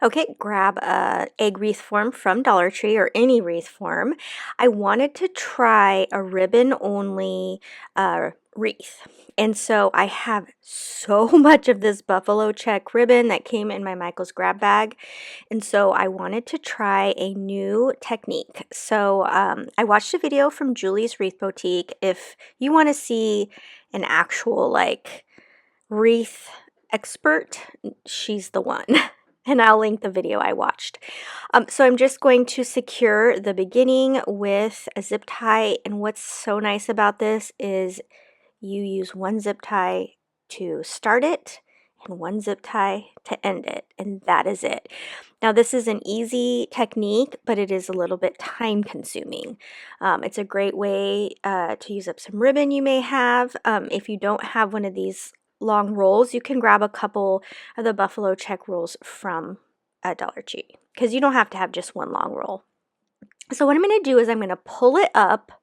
Okay, grab a egg wreath form from Dollar Tree or any wreath form. I wanted to try a ribbon only wreath. And so I have so much of this buffalo check ribbon that came in my Michael's grab bag. And so I wanted to try a new technique. So I watched a video from Julie's Wreath Boutique. If you want to see an actual like wreath expert, she's the one. And I'll link the video I watched. So I'm just going to secure the beginning with a zip tie. And what's so nice about this is you use one zip tie to start it and one zip tie to end it. And that is it. Now this is an easy technique, but it is a little bit time consuming. It's a great way to use up some ribbon you may have. If you don't have one of these long rolls, you can grab a couple of the buffalo check rolls from Dollar Tree because you don't have to have just one long roll. So what I'm going to do is I'm going to pull it up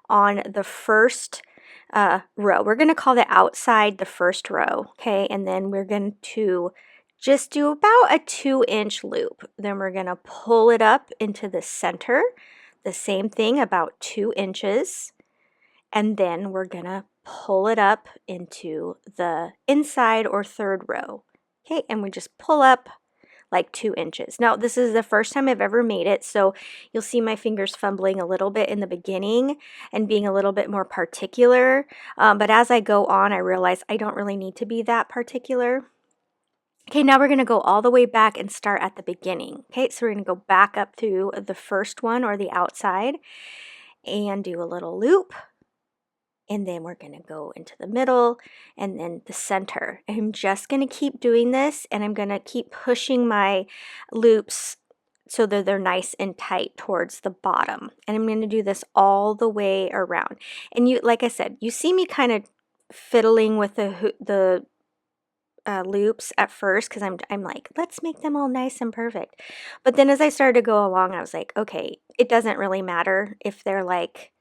on the first row. We're going to call the outside the first row, okay? And then we're going to just do about a 2-inch loop. Then we're going to pull it up into the center, the same thing, about 2 inches. And then we're going to pull it up into the inside or third row. Okay, and we just pull up like 2 inches. Now, this is the first time I've ever made it, so you'll see my fingers fumbling a little bit in the beginning and being a little bit more particular. But as I go on, I realize I don't really need to be that particular. Okay, now we're going to go all the way back and start at the beginning. Okay, so we're going to go back up to the first one or the outside and do a little loop. And then we're going to go into the middle and then the center. And I'm just going to keep doing this, and I'm going to keep pushing my loops so that they're nice and tight towards the bottom. And I'm going to do this all the way around. And you, like I said, you see me kind of fiddling with the loops at first because I'm like, let's make them all nice and perfect. But then as I started to go along, I was like, okay, it doesn't really matter if they're like,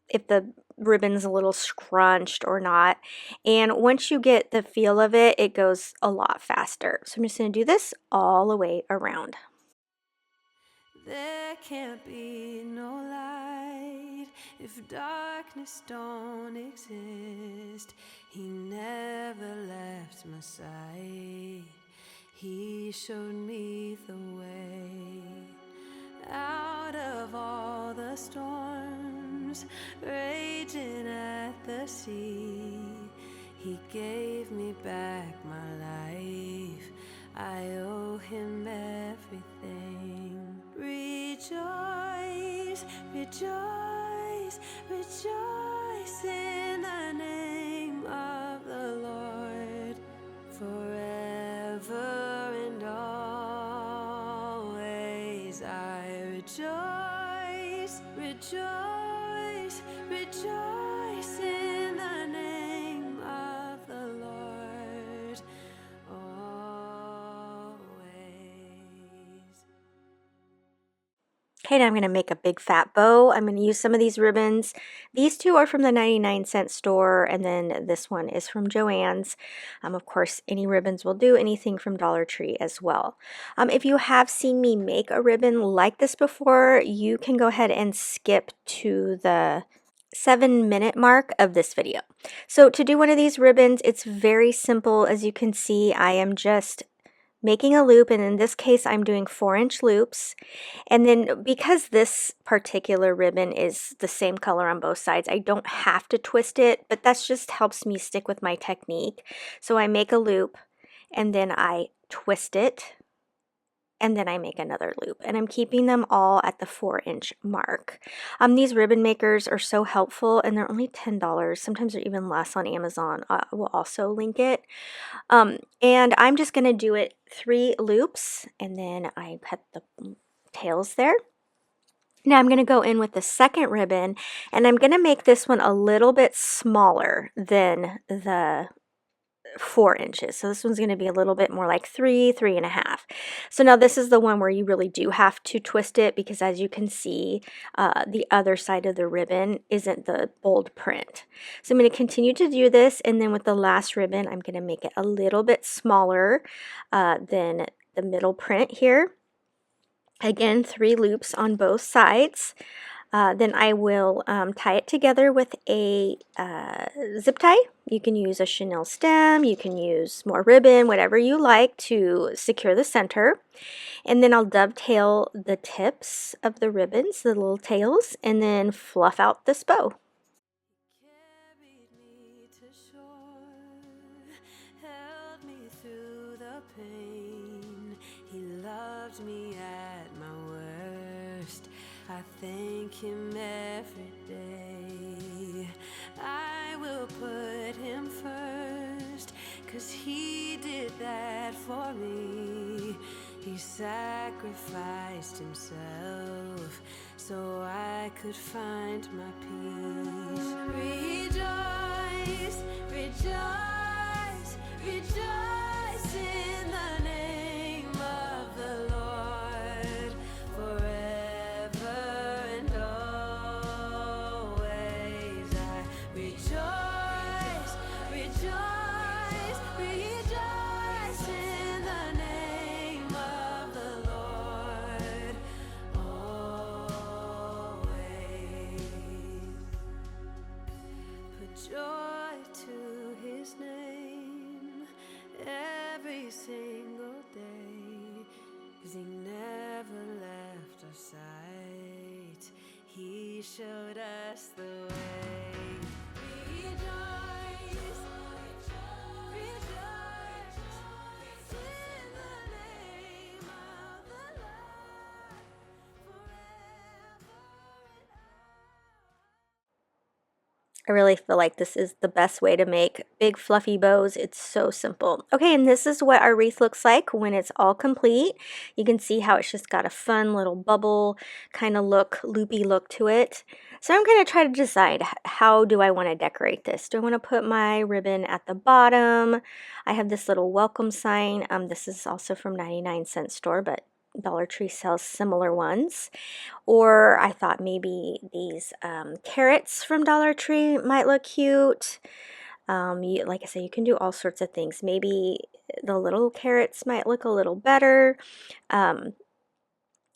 if the ribbon's a little scrunched or not. And once you get the feel of it, it goes a lot faster. So I'm just going to do this all the way around. There can't be no light if darkness don't exist. He never left my side. He showed me the way out of all the storms raging at the sea. He gave me back my life. I owe him everything. Rejoice, rejoice, rejoice in the name of the Lord, forever and always. I rejoice, rejoice, rejoice in the name of the Lord, always. Okay, now I'm going to make a big fat bow. I'm going to use some of these ribbons. These two are from the 99-cent store, and then this one is from Joann's. Of course, any ribbons will do, anything from Dollar Tree as well. If you have seen me make a ribbon like this before, you can go ahead and skip to the 7-minute mark of this video. So to do one of these ribbons, it's very simple. As you can see, I am just making a loop, and in this case I'm doing 4-inch loops. And then because this particular ribbon is the same color on both sides, I don't have to twist it, but that just helps me stick with my technique. So I make a loop and then I twist it and then I make another loop, and I'm keeping them all at the 4-inch mark. These ribbon makers are so helpful, and they're only $10. Sometimes they're even less on Amazon. We'll also link it. And I'm just going to do it 3 loops, and then I cut the tails there. Now I'm going to go in with the second ribbon, and I'm going to make this one a little bit smaller than the 4 inches. So this one's going to be a little bit more like 3.5. So now this is the one where you really do have to twist it, because as you can see, the other side of the ribbon isn't the bold print. So I'm going to continue to do this, and then with the last ribbon, I'm going to make it a little bit smaller than the middle print here. Again, 3 loops on both sides. Then I will tie it together with a zip tie. You can use a chenille stem, you can use more ribbon, whatever you like to secure the center. And then I'll dovetail the tips of the ribbons, the little tails, and then fluff out this bow. Carried me to shore, held me through the pain. He loved me at my worst. I thank him every day. I will put him first, 'cause he did that for me. He sacrificed himself so I could find my peace. Rejoice, rejoice, rejoice in the name of the Lord, forever and always. I rejoice, rejoice, rejoice in the name of the Lord, always. Put joy to his name every single day, 'cause he never left our sight. He showed us the way. Rejoice, rejoice in the name of the Lord, forever and I really feel like this is the best way to make big fluffy bows. It's so simple. Okay, and this is what our wreath looks like when it's all complete. You can see how it's just got a fun little bubble kind of look, loopy look to it. So I'm going to try to decide, how do I want to decorate this? Do I want to put my ribbon at the bottom? I have this little welcome sign. This is also from 99-cent store, but Dollar Tree sells similar ones. Or I thought maybe these carrots from Dollar Tree might look cute. Like I said, you can do all sorts of things. Maybe the little carrots might look a little better.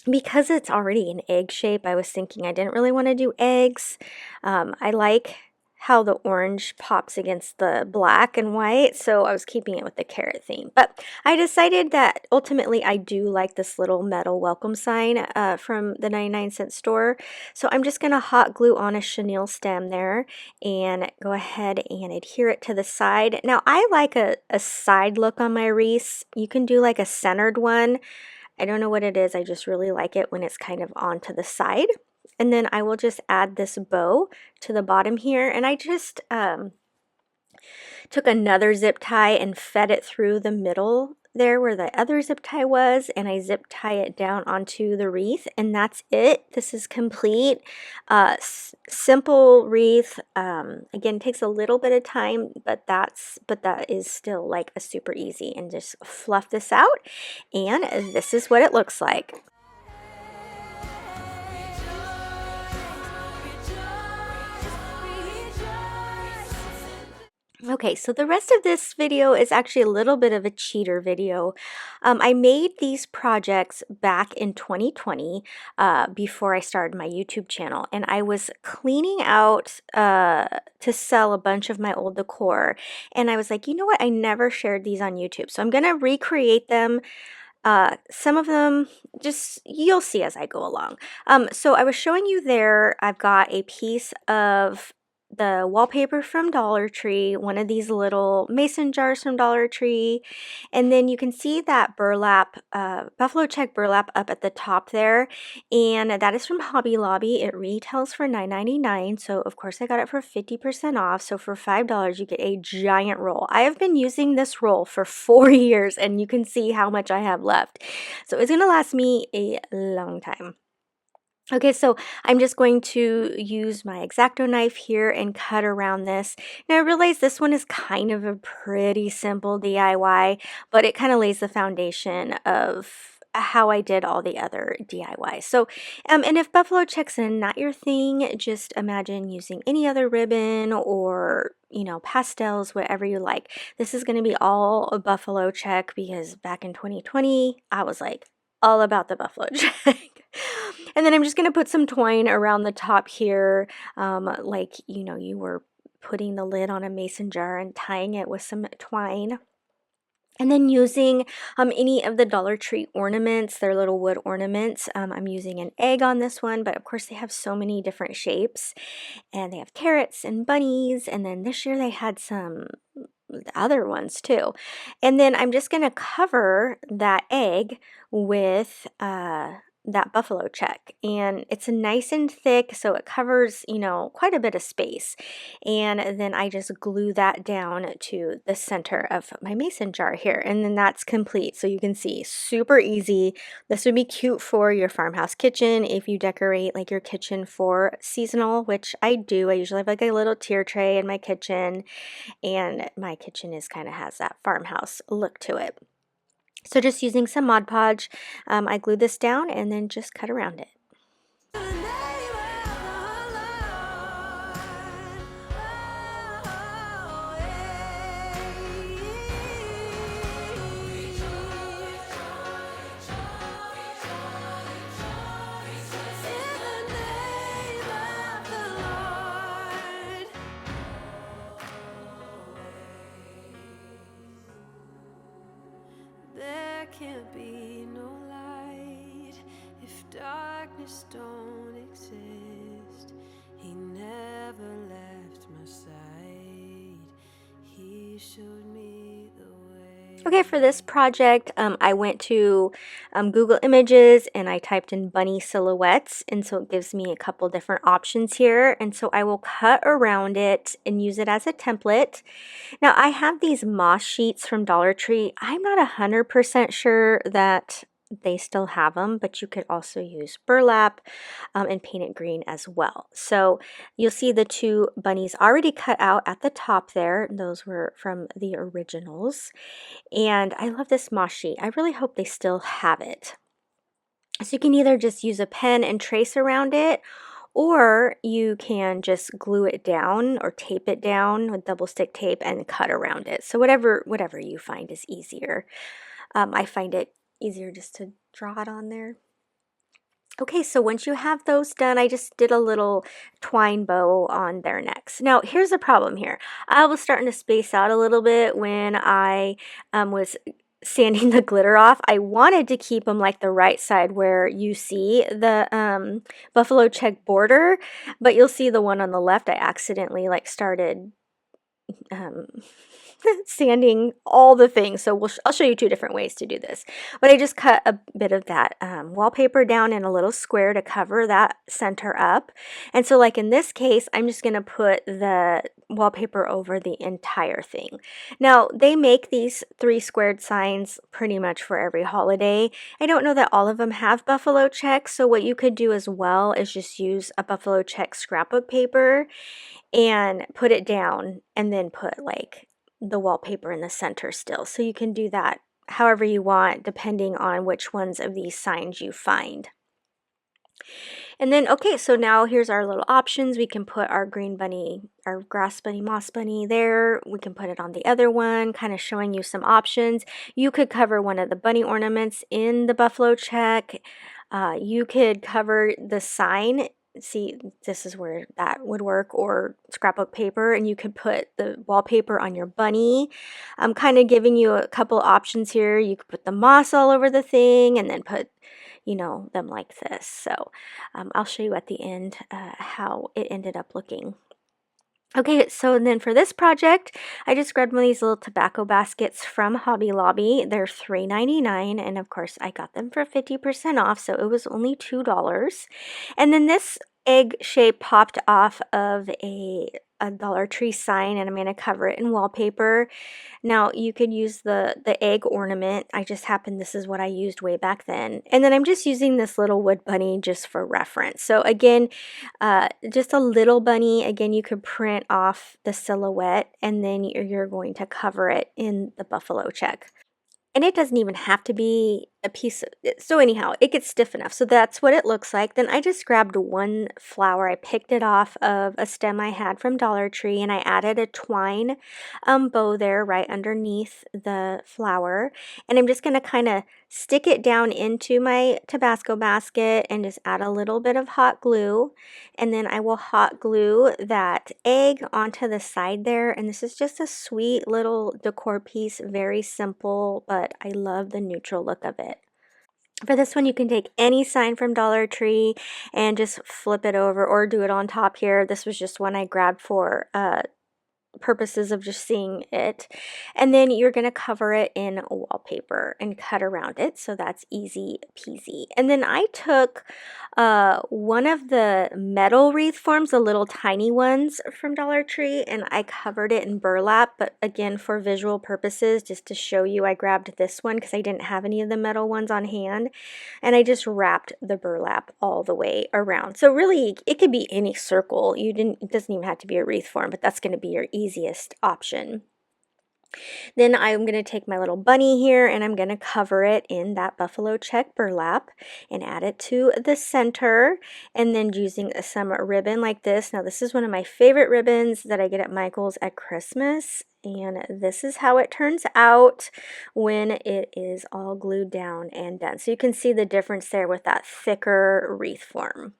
Because it's already an egg shape, I was thinking I didn't really want to do eggs. I like how the orange pops against the black and white, so I was keeping it with the carrot theme. But I decided that ultimately I do like this little metal welcome sign from the 99-cent store. So I'm just going to hot glue on a chenille stem there and go ahead and adhere it to the side. Now I like a side look on my wreaths. You can do like a centered one. I don't know what it is, I just really like it when it's kind of onto the side. And then I will just add this bow to the bottom here, and I just took another zip tie and fed it through the middle there where the other zip tie was, and I zip tie it down onto the wreath, and that's it. This is complete. Simple wreath. Again, takes a little bit of time, but that is still like a super easy. And just fluff this out, and this is what it looks like. Okay, so the rest of this video is actually a little bit of a cheater video. I made these projects back in 2020 before I started my YouTube channel, and I was cleaning out to sell a bunch of my old decor, and I was like, you know what, I never shared these on YouTube, so I'm gonna recreate them. Some of them just you'll see as I go along. So I was showing you there, I've got a piece of the wallpaper from Dollar Tree, one of these little mason jars from Dollar Tree, and then you can see that burlap, buffalo check burlap up at the top there, and that is from Hobby Lobby. It retails for $9.99, so of course I got it for 50% off, so for $5 you get a giant roll. I have been using this roll for 4 years, and you can see how much I have left, so it's going to last me a long time. Okay, so I'm just going to use my X-Acto knife here and cut around this. Now I realize this one is kind of a pretty simple DIY, but it kind of lays the foundation of how I did all the other DIY. So, and if buffalo checks are not your thing, just imagine using any other ribbon or, you know, pastels, whatever you like. This is going to be all a buffalo check because back in 2020, I was like all about the buffalo check. And then I'm just going to put some twine around the top here, like, you know, you were putting the lid on a mason jar and tying it with some twine. And then using any of the Dollar Tree ornaments, their little wood ornaments. I'm using an egg on this one, but of course they have so many different shapes. And they have carrots and bunnies. And then this year they had some other ones too. And then I'm just going to cover that egg with that buffalo check. And it's nice and thick, so it covers, you know, quite a bit of space. And then I just glue that down to the center of my mason jar here. And then that's complete. So you can see, super easy. This would be cute for your farmhouse kitchen if you decorate like your kitchen for seasonal, which I do. I usually have like a little tier tray in my kitchen, and my kitchen is kind of has that farmhouse look to it. So just using some Mod Podge, I glued this down and then just cut around it. There can't be no light if darkness don't exist. He never left my side. He showed me the way. Okay, for this project, I went to Google Images and I typed in bunny silhouettes, and so it gives me a couple different options here. And so I will cut around it and use it as a template. Now I have these moss sheets from Dollar Tree. I'm not 100% sure that they still have them, but you could also use burlap and paint it green as well. So you'll see the two bunnies already cut out at the top there. Those were from the originals. And I love this moss sheet. I really hope they still have it. So you can either just use a pen and trace around it, or you can just glue it down or tape it down with double stick tape and cut around it. So whatever you find is easier. I find it easier just to draw it on there. Okay, so once you have those done, I just did a little twine bow on their necks. Now, here's the problem here. I was starting to space out a little bit when I was sanding the glitter off. I wanted to keep them like the right side where you see the buffalo check border, but you'll see the one on the left, I accidentally like started sanding all the things. So I'll show you two different ways to do this. But I just cut a bit of that wallpaper down in a little square to cover that center up. And so like in this case, I'm just going to put the wallpaper over the entire thing. Now, they make these 3 squared signs pretty much for every holiday. I don't know that all of them have buffalo checks, so what you could do as well is just use a buffalo check scrapbook paper and put it down and then put like the wallpaper in the center still. So you can do that however you want depending on which ones of these signs you find. And then, okay, so now here's our little options. We can put our green bunny, our grass bunny, moss bunny there. We can put it on the other one, kind of showing you some options. You could cover one of the bunny ornaments in the buffalo check. You could cover the sign. See, this is where that would work, or scrapbook paper, and you could put the wallpaper on your bunny. I'm kind of giving you a couple options here. You could put the moss all over the thing and then put, you know, them like this. So I'll show you at the end how it ended up looking. Okay, so then for this project, I just grabbed one of these little tobacco baskets from Hobby Lobby. They're $3.99, and of course I got them for 50% off, so it was only $2. And then this egg shape popped off of a Dollar Tree sign, and I'm going to cover it in wallpaper. Now you could use the egg ornament. I just happened, this is what I used way back then. And then I'm just using this little wood bunny just for reference. So again, just a little bunny. Again, you could print off the silhouette and then you're going to cover it in the buffalo check. And it doesn't even have to be a piece of it. So anyhow, it gets stiff enough. So that's what it looks like. Then I just grabbed one flower. I picked it off of a stem I had from Dollar Tree, and I added a twine bow there right underneath the flower. And I'm just going to kind of stick it down into my Tabasco basket and just add a little bit of hot glue. And then I will hot glue that egg onto the side there. And this is just a sweet little decor piece, very simple, but I love the neutral look of it. For this one, you can take any sign from Dollar Tree and just flip it over or do it on top here. This was just one I grabbed for purposes of just seeing it. And then you're going to cover it in wallpaper and cut around it. So that's easy peasy. And then I took one of the metal wreath forms, the little tiny ones from Dollar Tree, and I covered it in burlap. But again, for visual purposes, just to show you, I grabbed this one because I didn't have any of the metal ones on hand. And I just wrapped the burlap all the way around. So really, it could be any circle. It doesn't even have to be a wreath form, but that's going to be your easiest option. Then I'm going to take my little bunny here and I'm going to cover it in that buffalo check burlap and add it to the center, and then using some ribbon like this. Now this is one of my favorite ribbons that I get at Michael's at Christmas, and this is how it turns out when it is all glued down and done. So you can see the difference there with that thicker wreath form.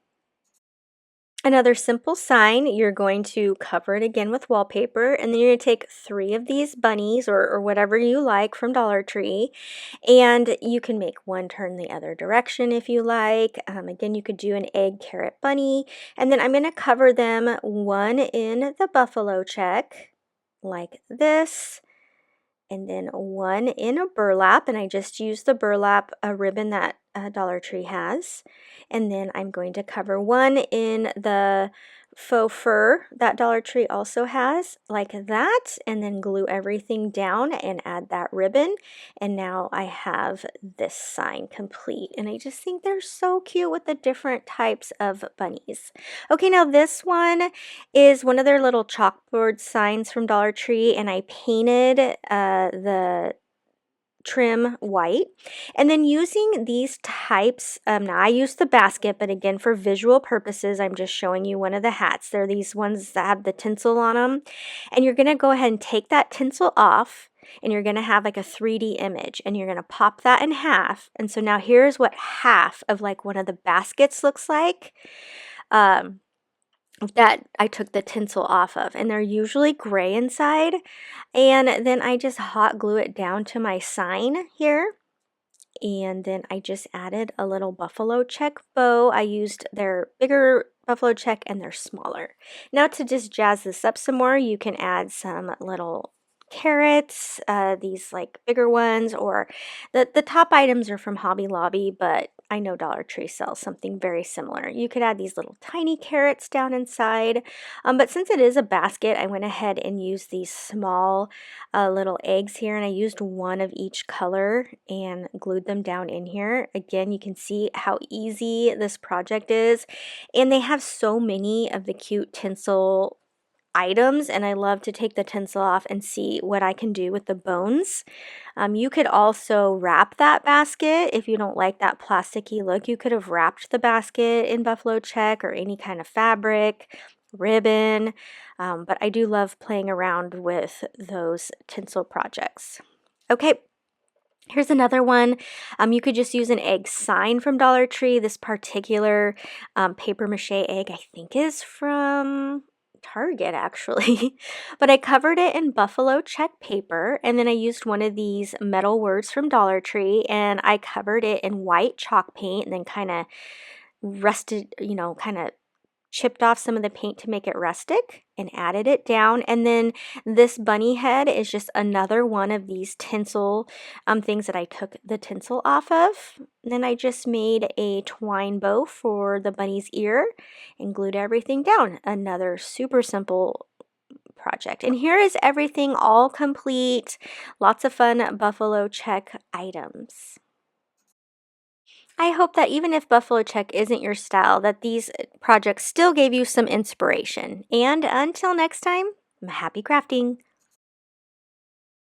Another simple sign, you're going to cover it again with wallpaper, and then you're going to take 3 of these bunnies or whatever you like from Dollar Tree, and you can make one turn the other direction if you like. Again, you could do an egg carrot bunny, and then I'm going to cover them, one in the buffalo check like this, and then one in a burlap, and I just used the burlap ribbon that Dollar Tree has. And then I'm going to cover one in the faux fur that Dollar Tree also has, like that, and then glue everything down and add that ribbon. And now I have this sign complete, and I just think they're so cute with the different types of bunnies. Okay, now this one is one of their little chalkboard signs from Dollar Tree, and I painted the trim white, and then using these types, now I used the basket, but again, for visual purposes, I'm just showing you one of the hats. They're these ones that have the tinsel on them, and you're going to go ahead and take that tinsel off, and you're going to have like a 3D image, and you're going to pop that in half. And so now here's what half of like one of the baskets looks like. That I took the tinsel off of, and they're usually gray inside. And then I just hot glue it down to my sign here, and then I just added a little buffalo check bow. I used their bigger buffalo check and they're smaller. Now to just jazz this up some more, you can add some little carrots, these like bigger ones, or the top items are from Hobby Lobby, but I know Dollar Tree sells something very similar. You could add these little tiny carrots down inside, but since it is a basket, I went ahead and used these small little eggs here, and I used one of each color and glued them down in here. Again, you can see how easy this project is, and they have so many of the cute tinsel items, and I love to take the tinsel off and see what I can do with the bones. You could also wrap that basket if you don't like that plasticky look. You could have wrapped the basket in buffalo check or any kind of fabric, ribbon, but I do love playing around with those tinsel projects. Okay. Here's another one. You could just use an egg sign from Dollar Tree. This particular paper mache egg, I think, is from Target actually, but I covered it in buffalo check paper, and then I used one of these metal words from Dollar Tree, and I covered it in white chalk paint, and then kind of rusted, kind of chipped off some of the paint to make it rustic and added it down. And then this bunny head is just another one of these tinsel things that I took the tinsel off of. And then I just made a twine bow for the bunny's ear and glued everything down. Another super simple project. And here is everything all complete. Lots of fun buffalo check items. I hope that even if buffalo check isn't your style, that these projects still gave you some inspiration. And until next time, happy crafting!